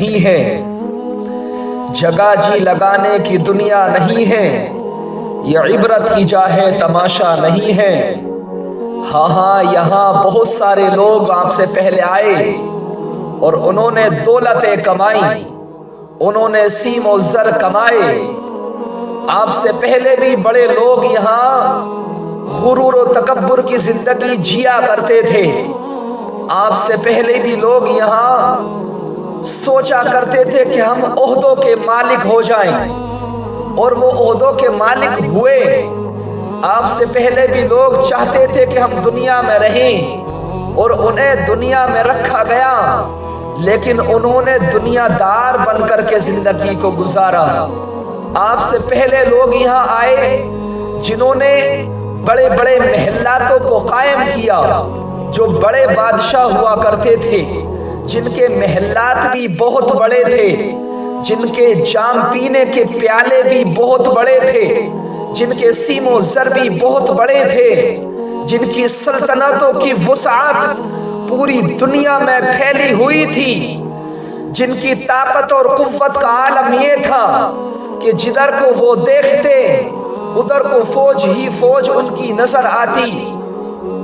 نہیں ہے، جگہ جی لگانے کی دنیا نہیں ہے، یہ عبرت کی جا ہے تماشا نہیں ہے۔ ہاں ہاں یہاں بہت سارے لوگ آپ سے پہلے آئے اور انہوں نے دولتیں کمائی، انہوں نے سیم و زر کمائے۔ آپ سے پہلے بھی بڑے لوگ یہاں غرور و تکبر کی زندگی جیا کرتے تھے۔ آپ سے پہلے بھی لوگ یہاں سوچا کرتے تھے کہ ہم عہدوں کے مالک ہو جائیں، اور وہ عہدوں کے مالک ہوئے۔ آپ سے پہلے بھی لوگ چاہتے تھے کہ ہم دنیا میں رہیں، اور انہیں دنیا میں رکھا گیا، لیکن انہوں نے دنیا دار بن کر کے زندگی کو گزارا۔ آپ سے پہلے لوگ یہاں آئے جنہوں نے بڑے بڑے محلاتوں کو قائم کیا، جو بڑے بادشاہ ہوا کرتے تھے، جن کے محلات بھی بہت بڑے تھے، جن کے جام پینے کے پیالے بھی بہت بڑے تھے، جن کے سیم و زر بھی بہت بڑے تھے، جن کی سلطنتوں کی وسعت پوری دنیا میں پھیلی ہوئی تھی، جن کی طاقت اور قوت کا عالم یہ تھا کہ جدھر کو وہ دیکھتے ادھر کو فوج ہی فوج ان کی نظر آتی،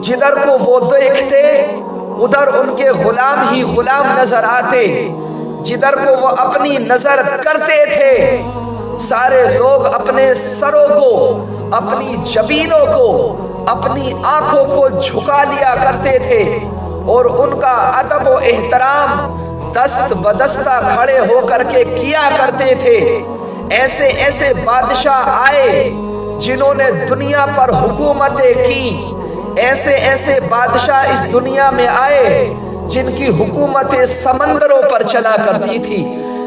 جدھر کو وہ دیکھتے ادھر ان کے غلام ہی غلام نظر آتے، جدھر کو وہ اپنی نظر کرتے تھے سارے لوگ اپنے سروں کو، اپنی جبینوں کو، اپنی آنکھوں کو جھکا لیا کرتے تھے، اور ان کا ادب و احترام دست بدستہ کھڑے ہو کر کے کیا کرتے تھے۔ ایسے ایسے بادشاہ آئے جنہوں نے دنیا پر حکومتیں کی، ایسے ایسے بادشاہ اس دنیا میں آئے جن کی حکومتیں سمندروں پر چلا کرتی تھی،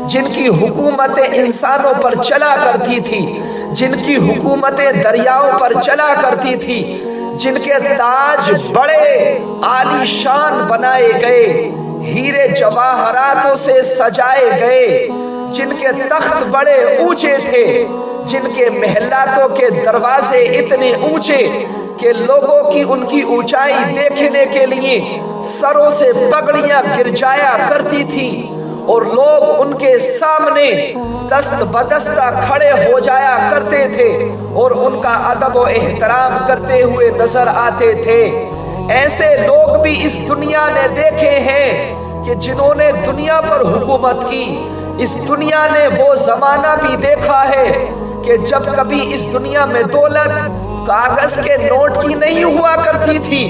جن کی حکومتیں انسانوں پر چلا کرتی تھی، جن کی حکومتیں دریاؤں پر چلا کرتی تھی، جن کے تاج بڑے عالی شان بنائے گئے، ہیرے جواہراتوں سے سجائے گئے، جن کے تخت بڑے اونچے تھے، جن کے محلاتوں کے دروازے اتنے اونچے کہ لوگوں کی ان کی اونچائی دیکھنے کے لیے سروں سے پگڑیاں گر جایا کرتی تھی، اور لوگ ان کے سامنے دست بدستہ کھڑے ہو جایا کرتے تھے اور ان کا ادب و احترام کرتے ہوئے نظر آتے تھے۔ ایسے لوگ بھی اس دنیا نے دیکھے ہیں کہ جنہوں نے دنیا پر حکومت کی۔ اس دنیا نے وہ زمانہ بھی دیکھا ہے کہ جب کبھی اس دنیا میں دولت کاغذ کے نوٹ کی نہیں ہوا کرتی تھی،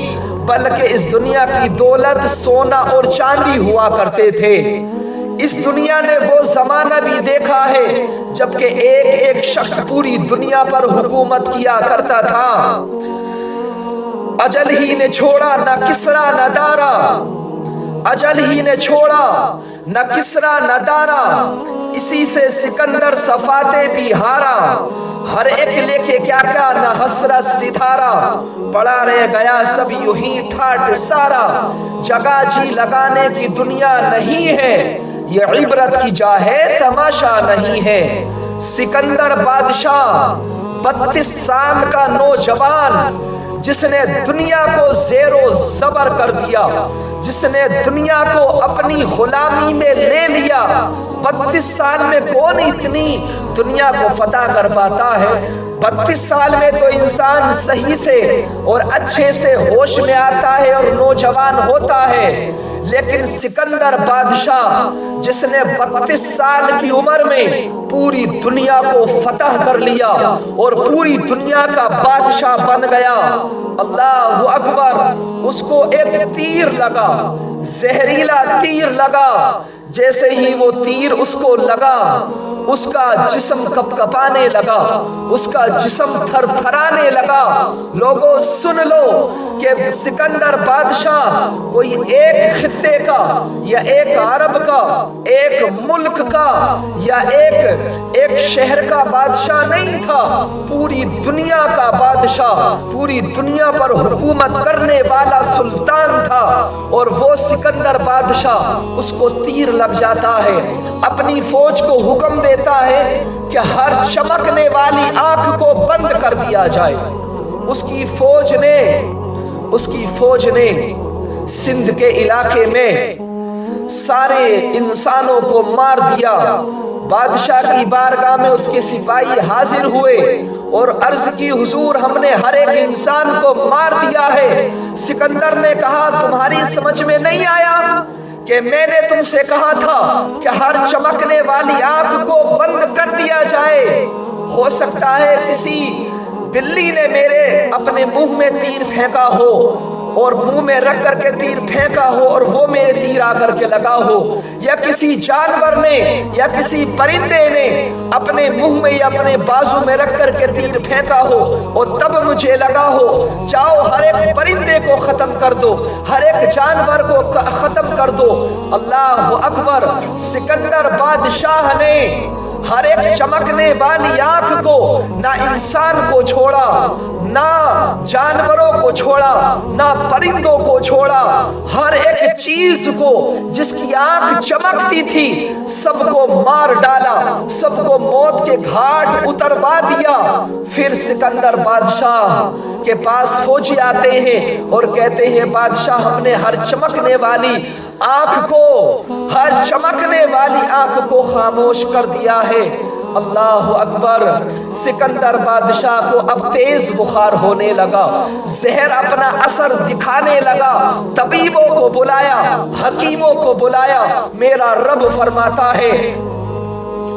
بلکہ اس دنیا کی دولت سونا اور چاندی ہوا کرتے تھے۔ اس دنیا نے وہ زمانہ بھی دیکھا ہے جبکہ ایک ایک شخص پوری دنیا پر حکومت کیا کرتا تھا۔ اجل ہی نے چھوڑا نہ کسرا نہ دارا، اجل ہی نے چھوڑا نہ کسرا نہ دارا، اسی سے سکندر صفاتے بھی ہارا، ہر ایک لے کے کیا کیا نہ حسرت ستارہ، پڑا رہ گیا سب یوں ہی ٹھاٹ سارا۔ جگہ جی لگانے کی دنیا نہیں ہے، یہ عبرت کی جا ہے تماشا نہیں ہے۔ سکندر بادشاہ 32 سال کا نوجوان جس نے دنیا کو زیر و زبر کر دیا، جس نے دنیا کو اپنی غلامی میں لے لیا۔ 32 سال میں کون اتنی دنیا کو فتح کر پاتا ہے؟ 32 سال میں تو انسان صحیح سے اور اچھے سے ہوش میں آتا ہے اور نوجوان ہوتا ہے، لیکن سکندر بادشاہ جس نے 32 سال کی عمر میں پوری دنیا کو فتح کر لیا اور پوری دنیا کا بادشاہ بن گیا، اللہ اکبر، اس کو ایک تیر لگا، زہریلا تیر لگا۔ جیسے ہی وہ تیر اس کو لگا، اس کا جسم کپ کپانے لگا، اس کا جسم تھر تھرانے لگا۔ لوگوں سن لو کہ سکندر بادشاہ کوئی ایک خطے کا یا ایک عرب کا، ایک ملک کا یا ایک شہر کا بادشاہ نہیں تھا، پوری دنیا کا بادشاہ، پوری دنیا پر حکومت کرنے والا سلطان تھا۔ اور وہ سکندر بادشاہ، اس کو تیر لگ جاتا ہے، اپنی فوج کو حکم دیتا ہے کہ ہر چمکنے والی آنکھ کو بند کر دیا جائے۔ اس کی فوج نے سندھ کے علاقے میں سارے انسانوں کو مار دیا۔ بادشاہ کی بارگاہ میں اس کے سپاہی حاضر ہوئے اور عرض کی حضور ہم نے ہر ایک انسان کو مار دیا ہے۔ سکندر نے کہا تمہاری سمجھ میں نہیں آیا کہ میں نے تم سے کہا تھا کہ ہر چمکنے والی آنکھ کو بند کر دیا جائے۔ ہو سکتا ہے کسی بلی نے میرے اپنے منہ میں تیر پھینکا ہو اور منہ میں رکھ کر کے تیر پھینکا ہو اور وہ میرے تیر آ کر کے لگا ہو، یا کسی جانور نے یا کسی پرندے نے اپنے منہ میں یا اپنے بازو میں رکھ کر کے تیر پھینکا ہو اور تب مجھے لگا ہو۔ جاؤ ہر ایک پرندے کو ختم کر دو، ہر ایک جانور کو ختم کر دو۔ اللہ اکبر! سکندر بادشاہ نے ہر ایک چمکنے والی آنکھ کو، نہ انسان کو چھوڑا، نہ جانوروں کو چھوڑا، نہ پرندوں کو چھوڑا، ہر ایک چیز کو جس کی آنکھ چمکتی تھی سب کو مار ڈالا، سب کو موت کے گھاٹ اتروا دیا۔ پھر سکندر بادشاہ کے پاس فوجی آتے ہیں اور کہتے ہیں بادشاہ ہم نے ہر چمکنے والی آنکھ کو، ہر چمکنے والی آنکھ کو خاموش کر دیا ہے۔ اللہ اکبر! سکندر بادشاہ کو اب تیز بخار ہونے لگا، زہر اپنا اثر دکھانے لگا۔ طبیبوں کو بلایا، حکیموں کو بلایا۔ میرا رب فرماتا ہے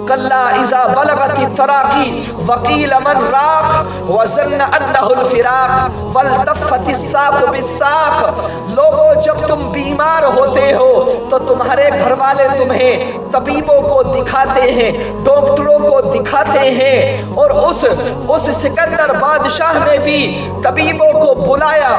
کلا اذا بلغت التراقی وقیل من راق وظن انہ الفراق والتفت الساق بالساق۔ لوگوں جب تم بیمار ہوتے ہو تو تمہارے گھر والے تمہیں طبیبوں کو دکھاتے ہیں، ڈاکٹروں کو دکھاتے ہیں، اور اس سکندر بادشاہ نے بھی طبیبوں کو بلایا،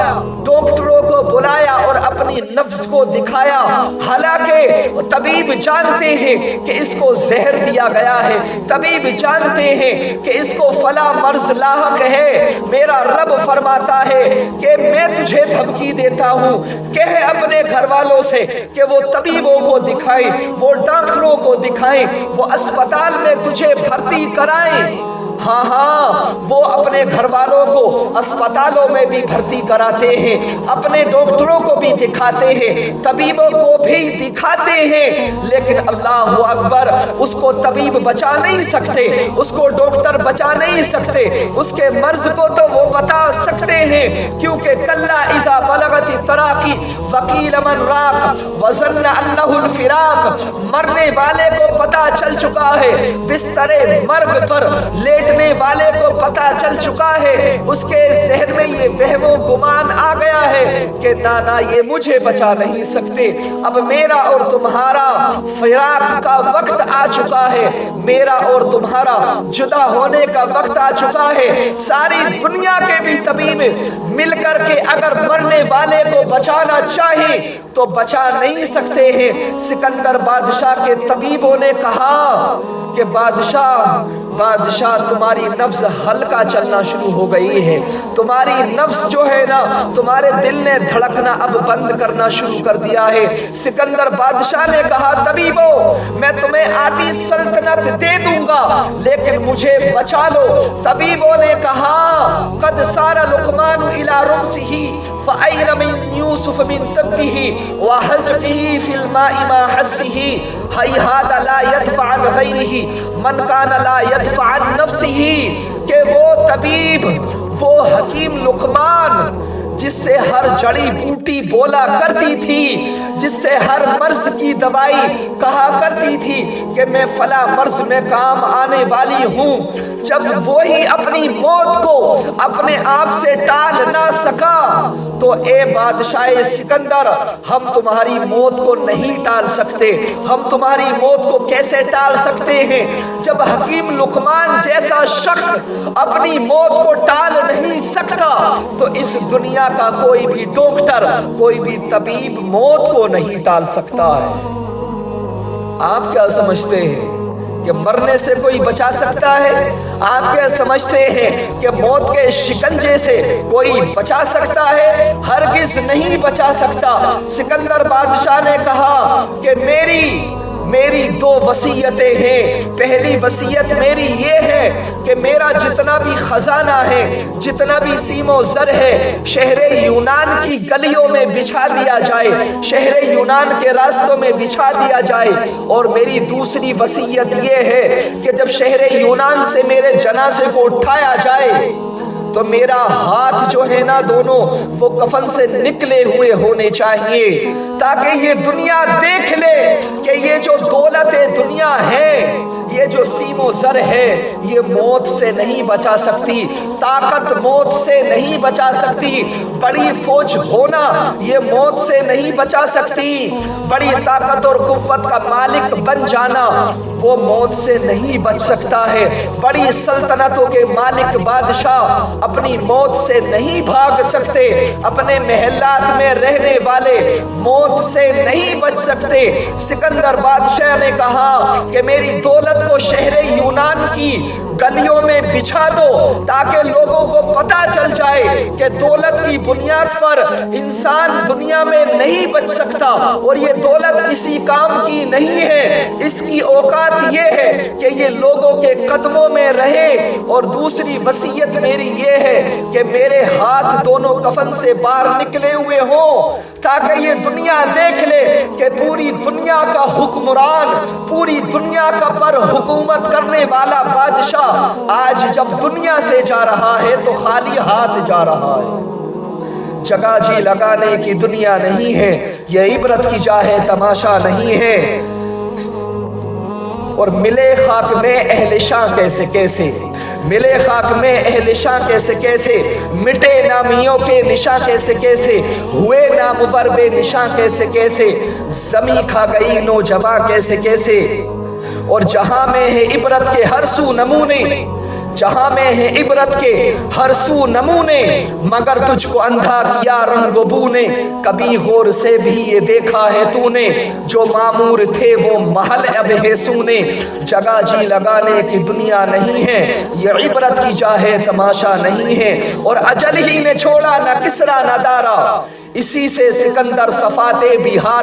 ڈاکٹروں کو بلایا اور اپنی نفس کو دکھایا۔ حالانکہ طبیب جانتے ہیں کہ اس کو زہر دیا گیا ہے، طبیب جانتے ہیں کہ اس کو فلاں مرض لاحق ہے۔ میرا رب فرماتا ہے کہ میں تجھے دھمکی دیتا ہوں، کہہ اپنے گھر والوں سے کہ وہ طبیبوں کو دکھائیں، وہ ڈاکٹروں کو دکھائیں، وہ اسپتال میں تجھے بھرتی کرائیں۔ ہاں وہ اپنے گھر والوں کو اسپتالوں میں بھی بھرتی کراتے ہیں، اپنے ڈاکٹروں کو بھی دکھاتے ہیں، طبیبوں کو بھی دکھاتے ہیں، لیکن اللہ اکبر اس کو طبیب بچا نہیں سکتے، اس کو ڈاکٹر بچا نہیں سکتے، اس کے مرض کو تو وہ بتا سکتے ہیں، کیونکہ کلا اذا بلغت التراقی وقیل من راق وظن انہ الفراق۔ مرنے والے کو پتا چل چکا ہے، بستر مرگ پر لیٹنے والے کو پتا چل چکا ہے، اس کے ذہن میں یہ وہم و گمان آ گیا ہے کہ نانا یہ مجھے بچا نہیں سکتے، اب میرا اور تمہارا فراق کا وقت آ چکا ہے، میرا اور تمہارا جدا ہونے کا وقت آ چکا ہے۔ ساری دنیا کے بھی طبیب مل کر کے اگر مرنے والے کو بچانا چاہیں تو بچا نہیں سکتے ہیں۔ سکندر بادشاہ کے طبیبوں نے کہا کہ بادشاہ تمہاری نفس ہلکا چلنا شروع ہو گئی ہے، تمہاری نفس جو ہے نا، تمہارے دل نے دھڑکنا اب بند کرنا شروع کر دیا ہے۔ سکندر بادشاہ نے کہا طبیبوں میں تمہیں آدھی سلطنت دے دوں گا لیکن مجھے بچا لو۔ طبیبوں نے کہا قد سار لقمان الى رمسه فأين من يوسف من طبه وحزفه في الماء ما حزه هيهات لا يدفع عن غيره من كان لا يدفع عن نفسه۔ کہ وہ طبیب، وہ حکیم لقمان جس سے ہر جڑی بوٹی بولا کرتی تھی، جس سے ہر مرض کی دوائی کہا کرتی تھی کہ میں فلاں مرض میں کام آنے والی ہوں، جب وہی اپنی موت کو اپنے آپ سے ٹال نہ سکا تو اے بادشاہ سکندر ہم تمہاری موت کو نہیں ٹال سکتے۔ ہم تمہاری موت کو کیسے ٹال سکتے ہیں جب حکیم لقمان جیسا شخص اپنی موت کو ٹال نہیں سکتا، تو اس دنیا کا کوئی بھی ڈاکٹر، کوئی بھی طبیب موت کو نہیں ٹال سکتا ہے۔ آپ کیا سمجھتے ہیں کہ مرنے سے کوئی بچا سکتا ہے؟ آپ کیا سمجھتے ہیں کہ موت کے شکنجے سے کوئی بچا سکتا ہے؟ ہرگز نہیں بچا سکتا۔ سکندر بادشاہ نے کہا کہ میری دو وصیتیں ہیں۔ پہلی وصیت میری یہ ہے کہ میرا جتنا بھی خزانہ ہے، جتنا بھی سیم و زر ہے، شہر یونان کی گلیوں میں بچھا دیا جائے، شہر یونان کے راستوں میں بچھا دیا جائے۔ اور میری دوسری وصیت یہ ہے کہ جب شہر یونان سے میرے جنازے کو اٹھایا جائے تو میرا ہاتھ جو ہے نا دونوں وہ کفن سے نکلے ہوئے ہونے چاہیے، تاکہ یہ دنیا دیکھ لے کہ یہ جو دولت دنیا ہے، یہ جو سیم و زر ہے، یہ موت سے نہیں بچا سکتی، طاقت موت سے نہیں بچا سکتی، بڑی فوج ہونا یہ موت سے نہیں بچا سکتی، بڑی طاقت اور قوت کا مالک بن جانا وہ موت سے نہیں بچ سکتا ہے، بڑی سلطنتوں کے مالک بادشاہ اپنی موت سے نہیں بھاگ سکتے، اپنے محلات میں رہنے والے موت سے نہیں بچ سکتے۔ سکندر بادشاہ نے کہا کہ میری دولت کو شہر یونان کی گلیوں میں بچھا دو، تاکہ لوگوں کو پتا چل جائے کہ دولت کی بنیاد پر انسان دنیا میں نہیں بچ سکتا، اور یہ دولت کسی کام کی نہیں ہے، اس کی اوقات یہ ہے کہ یہ لوگوں کے قدموں میں رہے۔ اور دوسری وصیت میری یہ ہے کہ میرے ہاتھ دونوں کفن سے باہر نکلے ہوئے ہوں، تاکہ یہ دنیا دیکھ لے کہ پوری دنیا کا حکمران، پوری دنیا کا پر حکومت کرنے والا بادشاہ آج جب دنیا سے جا رہا ہے تو خالی ہاتھ جا رہا ہے۔ جگہ جی لگانے کی دنیا نہیں ہے، یہ عبرت کی جا ہے، تماشا نہیں ہے۔ اور ملے خاک میں اہل شاہ کیسے کیسے، ملے خاک میں اہل شاہ کیسے کیسے، مٹے نامیوں کے نشاں کیسے کیسے، ہوئے نامور بے نشاں کیسے کیسے، زمیں کھا گئی نوجواں کیسے کیسے۔ اور جہاں میں ہے عبرت کے ہر سو نمونے، جہاں میں ہے عبرت کے ہر سو نمونے، مگر تجھ کو اندھا کیا رنگ و بو نے، کبھی غور سے بھی یہ دیکھا ہے تو نے، جو معمور تھے وہ محل اب ہے سونے۔ جگہ جی لگانے کی دنیا نہیں ہے، یہ عبرت کی جا ہے، تماشا نہیں ہے۔ اور اجل ہی نے چھوڑا نہ کسرا نہ دارا، اسی سے سکندر صفات بہارا۔